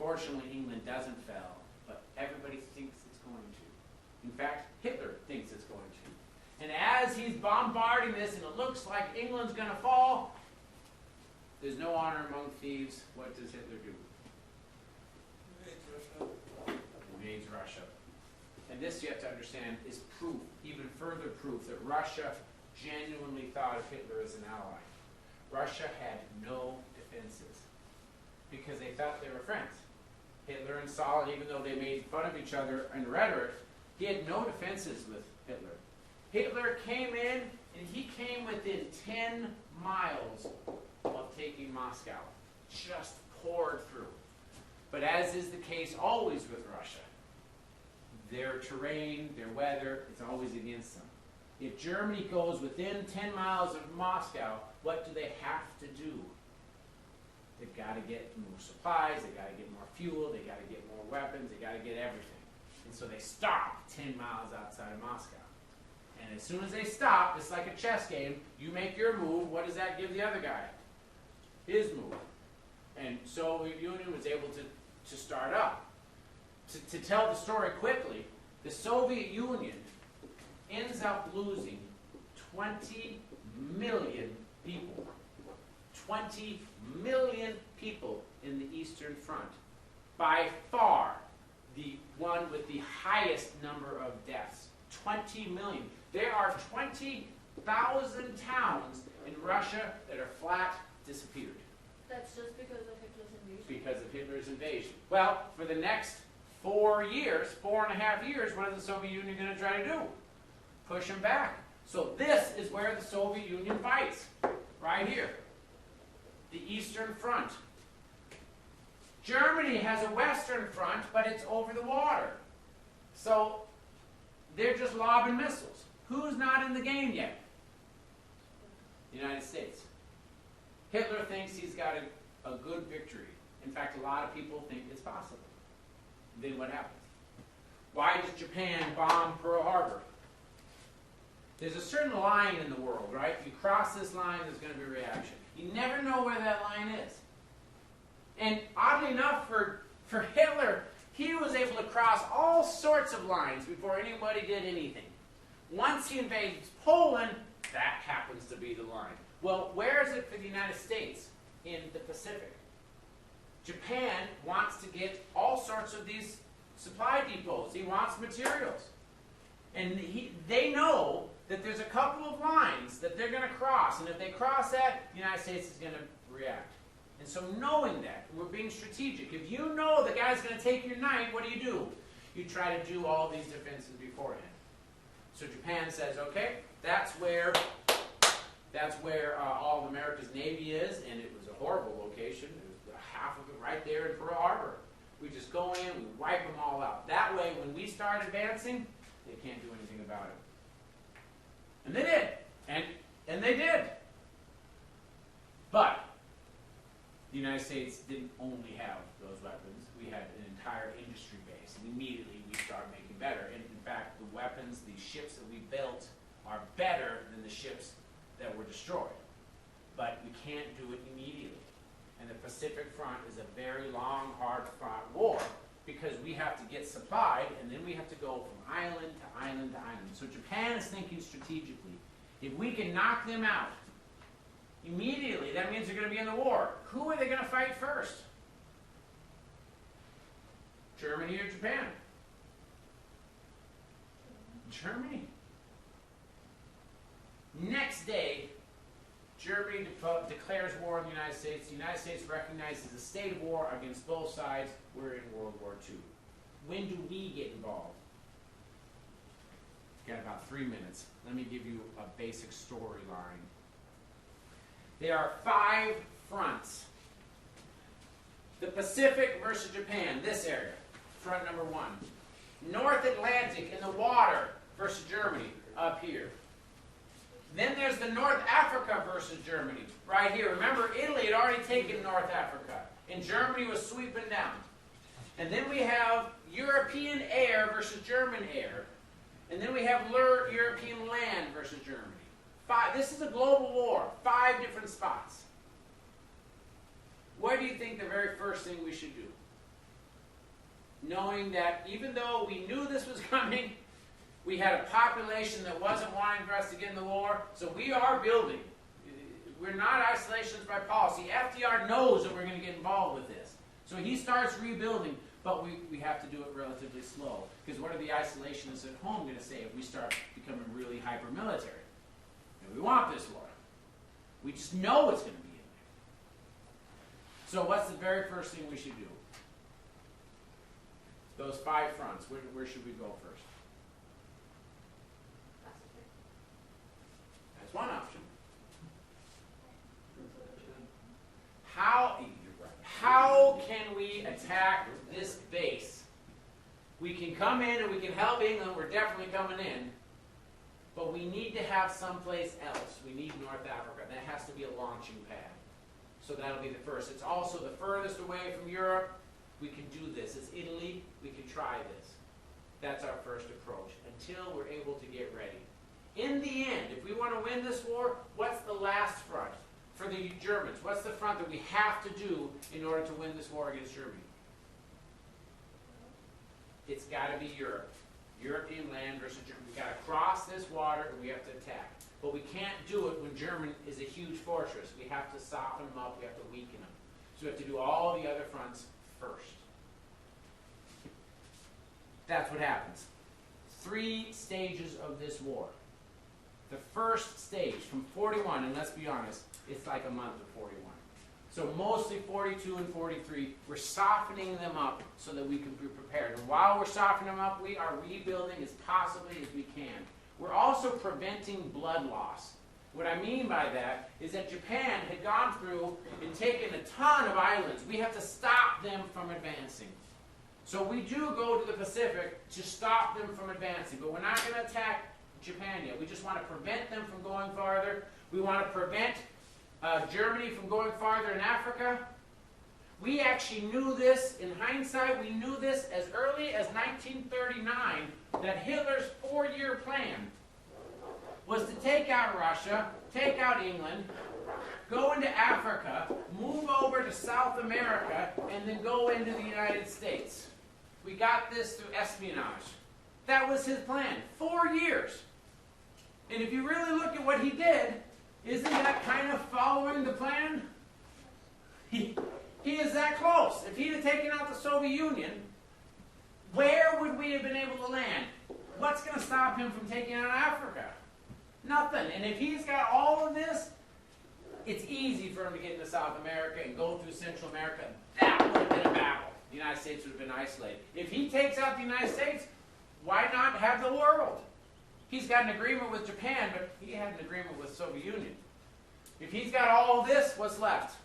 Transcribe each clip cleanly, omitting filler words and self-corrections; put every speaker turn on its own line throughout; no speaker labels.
Unfortunately, England doesn't fall, but everybody thinks it's going to. In fact, Hitler thinks it's going to. And as he's bombarding this and it looks like England's going to fall, there's no honor among thieves. What does Hitler do? Invades Russia. And this, you have to understand, is proof, even further proof, that Russia genuinely thought of Hitler as an ally. Russia had no defenses because they thought they were friends. Hitler and Stalin, even though they made fun of each other in rhetoric, he had no defenses with Hitler. Hitler came in, and he came within 10 miles of taking Moscow. Just poured through. But as is the case always with Russia, their terrain, their weather, it's always against them. If Germany goes within 10 miles of Moscow, what do they have to do? They've got to get more supplies, they've got to get more fuel, they've got to get more weapons, they've got to get everything. And so they stop 10 miles outside of Moscow. And as soon as they stop, it's like a chess game. You make your move, what does that give the other guy? His move. And Soviet Union was able to start up. To tell the story quickly, the Soviet Union ends up losing 20 million people. 20 million people in the Eastern Front. By far, the one with the highest number of deaths. 20 million. There are 20,000 towns in Russia that are flat disappeared.
That's just because of Hitler's invasion?
Because of Hitler's invasion. Well, for the next 4 years, 4.5 years, what is the Soviet Union going to try to do? Push them back. So this is where the Soviet Union fights. Right here. The Eastern Front. Germany has a Western Front, but it's over the water. So they're just lobbing missiles. Who's not in the game yet? The United States. Hitler thinks he's got a good victory. In fact, a lot of people think it's possible. Then what happens? Why does Japan bomb Pearl Harbor? There's a certain line in the world, right? You cross this line, there's going to be a reaction. You never know where that line is. And oddly enough, for Hitler, he was able to cross all sorts of lines before anybody did anything. Once he invades Poland, that happens to be the line. Well, where is it for the United States? In the Pacific. Japan wants to get all sorts of these supply depots. He wants materials. And they know that there's a couple of lines that they're going to cross. And if they cross that, the United States is going to react. And so knowing that, we're being strategic. If you know the guy's going to take your night, what do? You try to do all these defenses beforehand. So Japan says, okay, that's where all of America's Navy is, and it was a horrible location. It was half of it right there in Pearl Harbor. We just go in, we wipe them all out. That way, when we start advancing, they can't do anything about it. And they did. And they did. But the United States didn't only have those weapons. We had an entire industry base, and immediately we started making better. And in fact, the weapons, the ships that we built are better than the ships that were destroyed. But we can't do it immediately. And the Pacific Front is a very long, hard-fought war because we have to get supplied, and then we have to go from island to island to island. So Japan is thinking strategically. If we can knock them out immediately, that means they're going to be in the war. Who are they going to fight first? Germany or Japan? Germany. Next day, Germany declares war on the United States. The United States recognizes a state of war against both sides. We're in World War II. When do we get involved? Got about 3 minutes. Let me give you a basic storyline. There are 5 fronts. The Pacific versus Japan, this area, front number 1. North Atlantic in the water versus Germany, up here. Then there's the North Africa versus Germany, right here. Remember, Italy had already taken North Africa, and Germany was sweeping down. And then we have European air versus German air. And then we have European land versus Germany. This is a global war, 5 different spots. What do you think the very first thing we should do? knowing that even though we knew this was coming, we had a population that wasn't wanting for us to get in the war, so we are building. We're not isolationist by policy. FDR knows that we're going to get involved with this. So he starts rebuilding, but we have to do it relatively slow. Because what are the isolationists at home going to say if we start becoming really hyper-military? And we want this war. We just know it's going to be in there. So what's the very first thing we should do? Those 5 fronts, where should we go first? That's one option. How can we attack this base? We can come in and we can help England. We're definitely coming in. But we need to have someplace else. We need North Africa. That has to be a launching pad. So that'll be the first. It's also the furthest away from Europe. We can do this. It's Italy. We can try this. That's our first approach until we're able to get ready. In the end, if we want to win this war, what's the last front? For the Germans, what's the front that we have to do in order to win this war against Germany? It's got to be Europe. European land versus Germany. We've got to cross this water and we have to attack. But we can't do it when Germany is a huge fortress. We have to soften them up. We have to weaken them. So we have to do all the other fronts first. That's what happens. 3 stages of this war. The first stage from 41, and let's be honest, it's like a month of 41. So mostly 42 and 43, we're softening them up so that we can be prepared. And while we're softening them up, we are rebuilding as possibly as we can. We're also preventing blood loss. What I mean by that is that Japan had gone through and taken a ton of islands. We have to stop them from advancing. So we do go to the Pacific to stop them from advancing, but we're not going to attack Japan yet. We just want to prevent them from going farther. We want to prevent Germany from going farther in Africa. We actually knew this, in hindsight, we knew this as early as 1939, that Hitler's 4-year plan was to take out Russia, take out England, go into Africa, move over to South America, and then go into the United States. We got this through espionage. That was his plan. 4 years. And if you really look at what he did, isn't that kind of following the plan? He is that close. If he'd have taken out the Soviet Union, where would we have been able to land? What's going to stop him from taking out Africa? Nothing. And if he's got all of this, it's easy for him to get into South America and go through Central America. That would have been a battle. The United States would have been isolated. If he takes out the United States, why not have the world? He's got an agreement with Japan, but he had an agreement with the Soviet Union. If he's got all of this, what's left?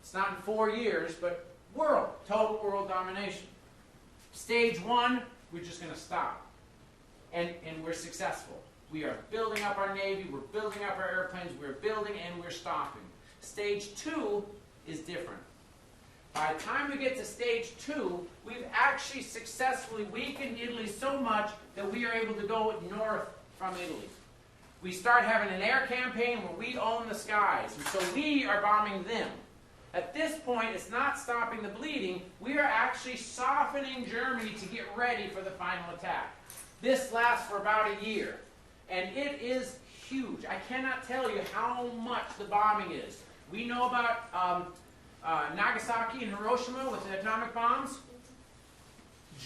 It's not in 4 years, but world, total world domination. Stage 1, we're just going to stop. And we're successful. We are building up our Navy, we're building up our airplanes, we're building and we're stopping. Stage 2 is different. By the time we get to stage 2, we've actually successfully weakened Italy so much that we are able to go north from Italy. We start having an air campaign where we own the skies, and so we are bombing them. At this point, it's not stopping the bleeding. We are actually softening Germany to get ready for the final attack. This lasts for about a year, and it is huge. I cannot tell you how much the bombing is. We know about Nagasaki and Hiroshima with the atomic bombs.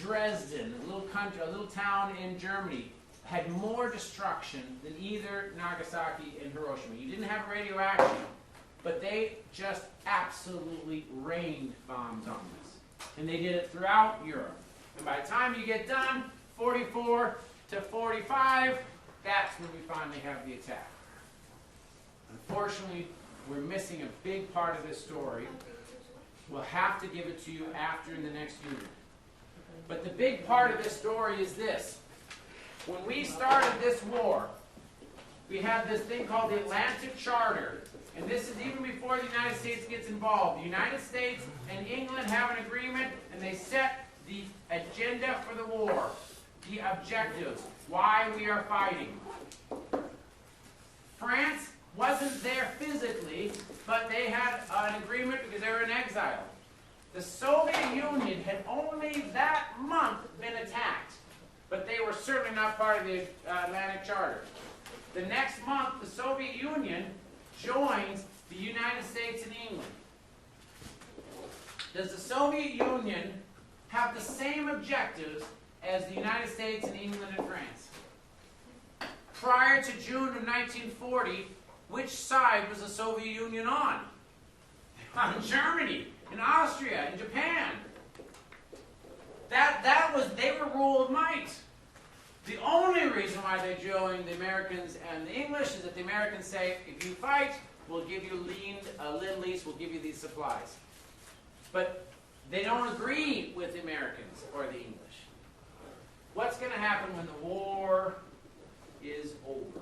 Dresden, a little country, a little town in Germany, had more destruction than either Nagasaki and Hiroshima. You didn't have radioactive, but they just absolutely rained bombs on us. And they did it throughout Europe. And by the time you get done, 44 to 45, that's when we finally have the attack. Unfortunately, we're missing a big part of this story. We'll have to give it to you after in the next unit. But the big part of this story is this. When we started this war, we had this thing called the Atlantic Charter. And this is even before the United States gets involved. The United States and England have an agreement, and they set the agenda for the war, the objectives, why we are fighting. France wasn't there physically, but they had an agreement because they were in exile. The Soviet Union had only that month been attacked, but they were certainly not part of the Atlantic Charter. The next month, the Soviet Union joins the United States and England. Does the Soviet Union have the same objectives as the United States and England and France? Prior to June of 1940, which side was the Soviet Union on? On Germany, and Austria, and Japan. They were rule of might. The only reason why they joined the Americans and the English is that the Americans say, if you fight, we'll give you lend-lease, we'll give you these supplies. But they don't agree with the Americans or the English. What's going to happen when the war is over?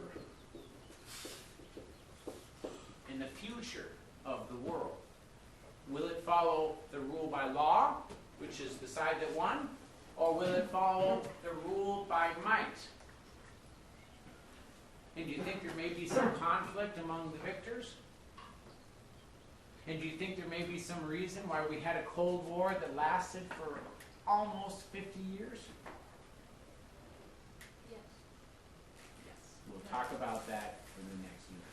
In the future of the world, will it follow the rule by law, which is the side that won, or will it follow the rule by might? And do you think there may be some conflict among the victors? And do you think there may be some reason why we had a Cold War that lasted for almost 50 years?
Yes.
Yes. We'll talk about that in the next unit.